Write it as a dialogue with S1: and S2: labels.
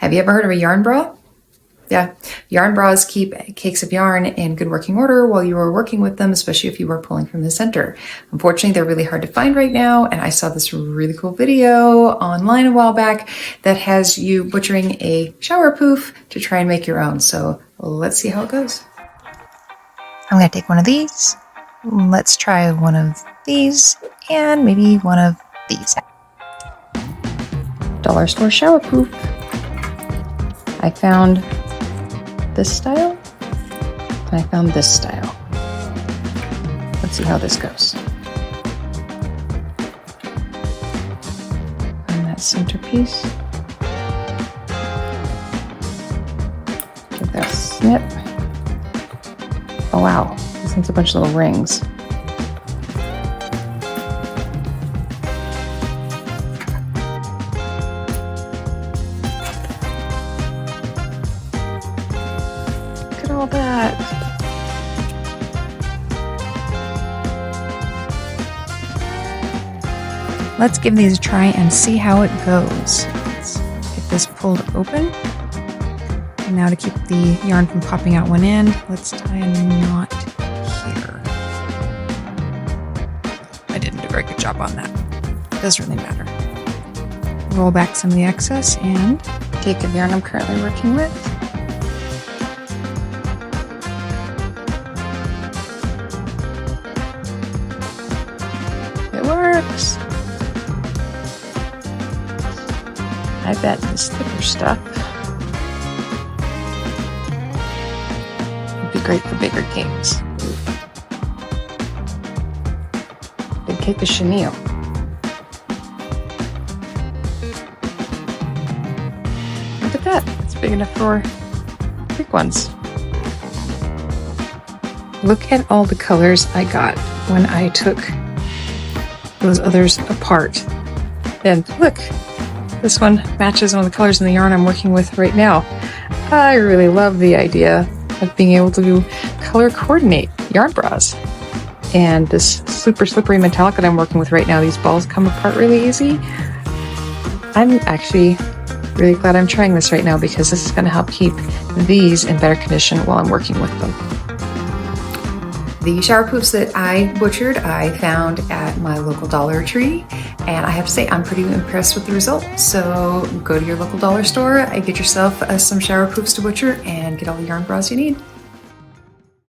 S1: Have you ever heard of a yarn bra? Yeah, yarn bras keep cakes of yarn in good working order while you are working with them, especially if you are pulling from the center. Unfortunately, they're really hard to find right now, and I saw this really cool video online a while back that has you butchering a shower poof to try and make your own. So let's see how it goes. I'm going to take one of these. Let's try one of these and maybe one of these. Dollar store shower poof. I found this style, and I found this style. Let's see how this goes. Find that centerpiece. Give that a snip. Oh wow, this one's a bunch of little rings. All that. Let's give these a try and see how it goes. Let's get this pulled open. And now to keep the yarn from popping out one end, let's tie a knot here. I didn't do a very good job on that. It doesn't really matter. Roll back some of the excess and take the yarn I'm currently working with. Works. I bet this thicker stuff would be great for bigger cakes. Big cake of chenille. Look at that. It's big enough for big ones. Look at all the colors I got when I took those others apart. And look, this one matches one of the colors in the yarn I'm working with right now. I really love the idea of being able to color coordinate yarn bras. And this super slippery metallic that I'm working with right now, these balls come apart really easy. I'm actually really glad I'm trying this right now because this is going to help keep these in better condition while I'm working with them. The shower poofs that I butchered, I found at my local Dollar Tree, and I have to say I'm pretty impressed with the result. So go to your local dollar store and get yourself some shower poofs to butcher and get all the yarn bras you need.